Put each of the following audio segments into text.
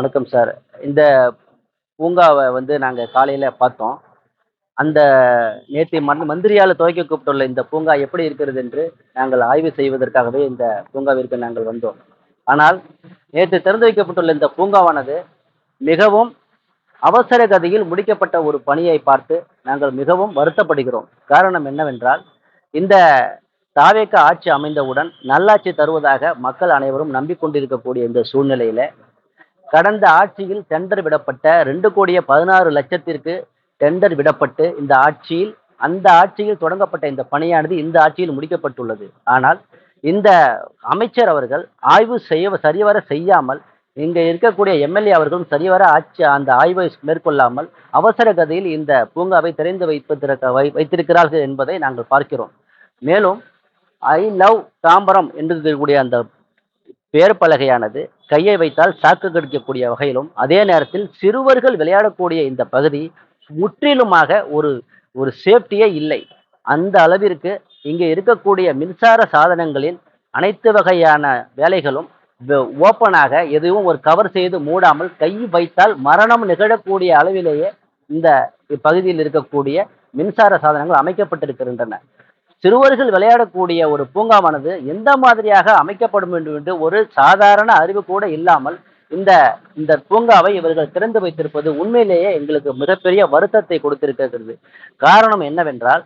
வணக்கம் சார். இந்த பூங்காவ நாங்க காலையில பார்த்தோம். அந்த நேத்து மந்திரியால துவக்கி கூப்பிட்டுள்ள இந்த பூங்கா எப்படி இருக்கிறது என்று நாங்கள் ஆய்வு செய்வதற்காகவே இந்த பூங்காவிற்கு நாங்கள் வந்தோம். ஆனால் நேற்று திறந்து வைக்கப்பட்டுள்ள இந்த பூங்காவானது மிகவும் அவசர கதியில் முடிக்கப்பட்ட ஒரு பணியை பார்த்து நாங்கள் மிகவும் வருத்தப்படுகிறோம். காரணம் என்னவென்றால், இந்த தாவேக ஆட்சி அமைந்தவுடன் நல்லாட்சி தருவதாக மக்கள் அனைவரும் நம்பிக்கொண்டிருக்கக்கூடிய இந்த சூழ்நிலையில கடந்த ஆட்சியில் டெண்டர் விடப்பட்ட 2,16,00,000ற்கு டெண்டர் விடப்பட்டு அந்த ஆட்சியில் தொடங்கப்பட்ட இந்த பணியானது இந்த ஆட்சியில் முடிக்கப்பட்டுள்ளது. ஆனால் இந்த அமைச்சர் அவர்கள் ஆய்வு சரிவர செய்யாமல், இங்க இருக்கக்கூடிய எம்எல்ஏ அவர்களும் சரிவர அந்த ஆய்வை மேற்கொள்ளாமல் அவசர கதியில் இந்த பூங்காவை திறந்து வைத்திருக்கிறார்கள் என்பதை நாங்கள் பார்க்கிறோம். மேலும் ஐ லவ் தாம்பரம் என்று இருக்கக்கூடிய அந்த பெயர் பலகையானது கையை வைத்தால் சாக்கு கடிக்கக்கூடிய வகையிலும், அதே நேரத்தில் சிறுவர்கள் விளையாடக்கூடிய இந்த பகுதி முற்றிலுமாக ஒரு ஒரு சேஃப்டியே இல்லை. அந்த அளவிற்கு இங்கே இருக்கக்கூடிய மின்சார சாதனங்களின் அனைத்து வகையான வேலைகளும் ஓப்பனாக எதுவும் ஒரு கவர் செய்து மூடாமல் கை வைத்தால் மரணம் நிகழக்கூடிய அளவிலேயே இந்த பகுதியில் இருக்கக்கூடிய மின்சார சாதனங்கள் அமைக்கப்பட்டிருக்கின்றன. சிறுவர்கள் விளையாடக்கூடிய ஒரு பூங்காவானது எந்த மாதிரியாக அமைக்கப்படும் என்று ஒரு சாதாரண அறிவு கூட இல்லாமல் இந்த இந்த பூங்காவை இவர்கள் திறந்து வைத்திருப்பது உண்மையிலேயே எங்களுக்கு மிகப்பெரிய வருத்தத்தை கொடுத்திருக்கிறது. காரணம் என்னவென்றால்,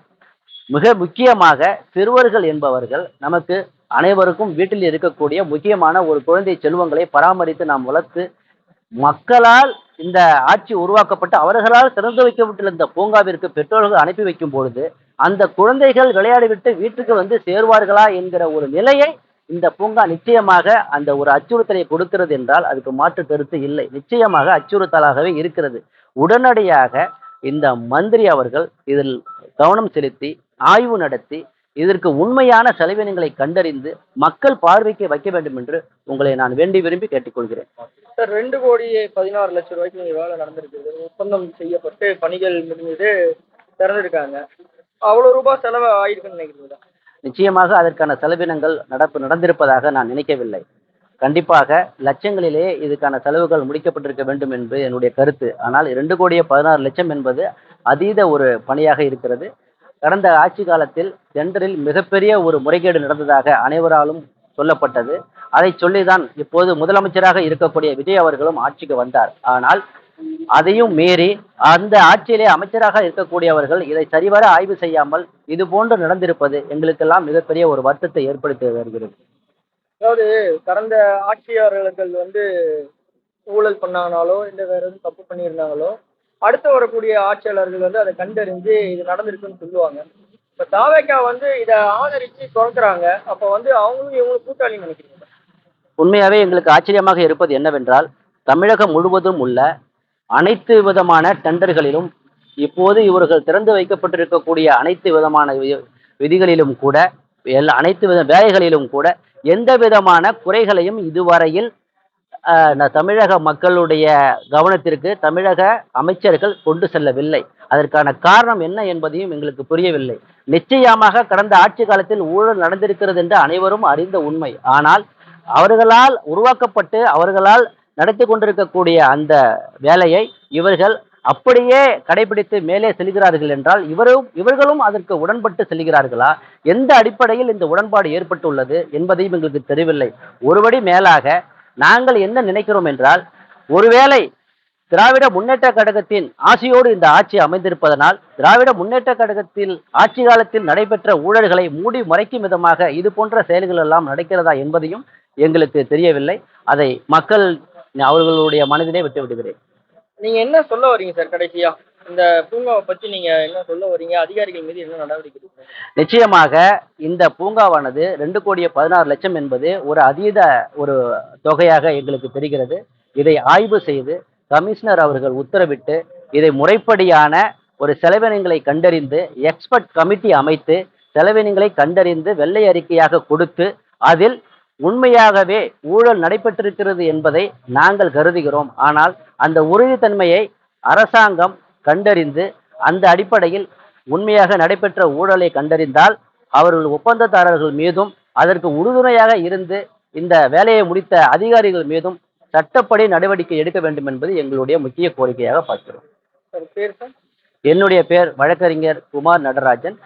மிக முக்கியமாக சிறுவர்கள் என்பவர்கள் நமக்கு அனைவருக்கும் வீட்டில் இருக்கக்கூடிய முக்கியமான ஒரு குழந்தை செல்வங்களை பராமரித்து நாம் வளர்த்து மக்களால் இந்த ஆட்சி உருவாக்கப்பட்டு அவர்களால் திறந்து வைக்கப்பட்டுள்ள இந்த பூங்காவிற்கு பெற்றோர்கள் அனுப்பி வைக்கும் பொழுது அந்த குழந்தைகள் விளையாடிவிட்டு வீட்டுக்கு சேருவார்களா என்கிற ஒரு நிலையை இந்த பூங்கா நிச்சயமாக அந்த ஒரு அச்சுறுத்தலை கொடுக்கிறது என்றால் அதுக்கு மாற்று கருத்து இல்லை. நிச்சயமாக அச்சுறுத்தலாகவே இருக்கிறது. உடனடியாக இந்த மந்திரி அவர்கள் இதில் கவனம் செலுத்தி ஆய்வு நடத்தி இதற்கு உண்மையான செலவினங்களை கண்டறிந்து மக்கள் பார்வைக்கு வைக்க வேண்டும் என்று உங்களை நான் வேண்டி விரும்பி கேட்டுக்கொள்கிறேன். சார், 2,16,00,000 நீங்க வேலை நடந்திருக்குது. ஒப்பந்தம் செய்யப்பட்டு பணிகள் முடிஞ்சது, திறந்திருக்காங்க. அவ்வளவு ரூபாய் செலவு ஆயிருக்குன்னு நினைக்கிறீங்களா? நிச்சயமாக அதற்கான செலவினங்கள் நடந்திருப்பதாக நான் நினைக்கவில்லை. கண்டிப்பாக லட்சங்களிலே இதுக்கான செலவுகள் முடிக்கப்பட்டிருக்க வேண்டும் என்று என்னுடைய கருத்து. ஆனால் 2,16,00,000 என்பது அதீத ஒரு பணியாக இருக்கிறது. கடந்த ஆட்சி காலத்தில் டெண்டரில் மிகப்பெரிய ஒரு முறைகேடு நடந்ததாக அனைவராலும் சொல்லப்பட்டது. அதை சொல்லிதான் இப்போது முதலமைச்சராக இருக்கக்கூடிய விஜய் அவர்களும் ஆட்சிக்கு வந்தார். ஆனால் அதையும் மீறி அந்த ஆட்சியிலே அமைச்சராக இருக்கக்கூடியவர்கள் இதை சரிவர ஆய்வு செய்யாமல் இது போன்று நடந்திருப்பது எங்களுக்கெல்லாம் மிகப்பெரிய ஒரு வருத்தத்தை ஏற்படுத்தி வருகிறது. அதாவது கடந்த ஆட்சியாளர்கள் ஊழல் பண்ணாங்களோ இல்ல வேற எதுவும் தப்பு பண்ணியிருந்தாங்களோ, அடுத்து வரக்கூடிய ஆட்சியாளர்கள் அதை கண்டறிஞ்சு இது நடந்திருக்குன்னு சொல்லுவாங்க. இப்ப தாவேக்கா இதை ஆதரிச்சு துறக்குறாங்க. அப்ப அவங்களும் இவங்களும் கூட்டாளின்னு நினைக்கிறீங்க? உண்மையாவே எங்களுக்கு ஆச்சரியமாக இருப்பது என்னவென்றால், தமிழகம் முழுவதும் உள்ள அனைத்து விதமான டெண்டர்களிலும் இப்போது இவர்கள் திறந்து வைக்கப்பட்டிருக்கக்கூடிய அனைத்து விதமான விதிகளிலும் கூட அனைத்து வித வேலைகளிலும் கூட எந்த விதமான குறைகளையும் இதுவரையில் தமிழக மக்களுடைய கவனத்திற்கு தமிழக அமைச்சர்கள் கொண்டு செல்லவில்லை. அதற்கான காரணம் என்ன என்பதையும் எங்களுக்கு புரியவில்லை. நிச்சயமாக கடந்த ஆட்சி காலத்தில் ஊழல் நடந்திருக்கிறது என்று அனைவரும் அறிந்த உண்மை. ஆனால் அவர்களால் உருவாக்கப்பட்டு அவர்களால் நடத்தி கொண்டிருக்கக்கூடிய அந்த வேலையை இவர்கள் அப்படியே கடைபிடித்து மேலே செல்கிறார்கள் என்றால் இவர்களும் அதற்கு உடன்பட்டு செல்கிறார்களா? எந்த அடிப்படையில் இந்த உடன்பாடு ஏற்பட்டுள்ளது என்பதையும் எங்களுக்கு தெரியவில்லை. ஒருபடி மேலாக நாங்கள் என்ன நினைக்கிறோம் என்றால், ஒருவேளை திராவிட முன்னேற்ற கழகத்தின் ஆசையோடு இந்த ஆட்சி அமைந்திருப்பதனால் திராவிட முன்னேற்ற கழகத்தில் ஆட்சி காலத்தில் நடைபெற்ற ஊழல்களை மூடி மறைக்கும் விதமாக இது போன்ற செயல்கள் எல்லாம் நடக்கிறதா என்பதையும் எங்களுக்கு தெரியவில்லை. அதை மக்கள் அவர்களுடைய மனதிலே விட்டு விடுகிறேன். நீங்க என்ன சொல்ல வரீங்க சார்? கடைசியா இந்த பூங்காவை பத்தி நீங்க என்ன சொல்ல வரீங்க? அதிகாரிகள் மீது என்ன நடவடிக்கை? நிச்சயமாக இந்த பூங்காவானது 2,16,00,000 என்பது ஒரு அதீத ஒரு தொகையாக எங்களுக்கு தெரிகிறது. இதை ஆய்வு செய்து கமிஷனர் அவர்கள் உத்தரவிட்டு இதை முறைப்படியான ஒரு செலவினங்களை கண்டறிந்து எக்ஸ்பர்ட் கமிட்டி அமைத்து செலவினங்களை கண்டறிந்து வெள்ளை அறிக்கையாக கொடுத்து அதில் உண்மையாகவே ஊழல் நடைபெற்றிருக்கிறது என்பதை நாங்கள் கருதுகிறோம். ஆனால் அந்த உறுதித்தன்மையை அரசாங்கம் கண்டறிந்து அந்த அடிப்படையில் உண்மையாக நடைபெற்ற ஊழலை கண்டறிந்தால் அவர்கள் ஒப்பந்ததாரர்கள் மீதும் அதற்கு உறுதுணையாக இருந்து இந்த வேலையை முடித்த அதிகாரிகள் மீதும் சட்டப்படி நடவடிக்கை எடுக்க வேண்டும் என்பது எங்களுடைய முக்கிய கோரிக்கையாக பார்க்கிறோம். சார் பேர் சார்? என்னுடைய பெயர் வழக்கறிஞர் குமார் நடராஜன்.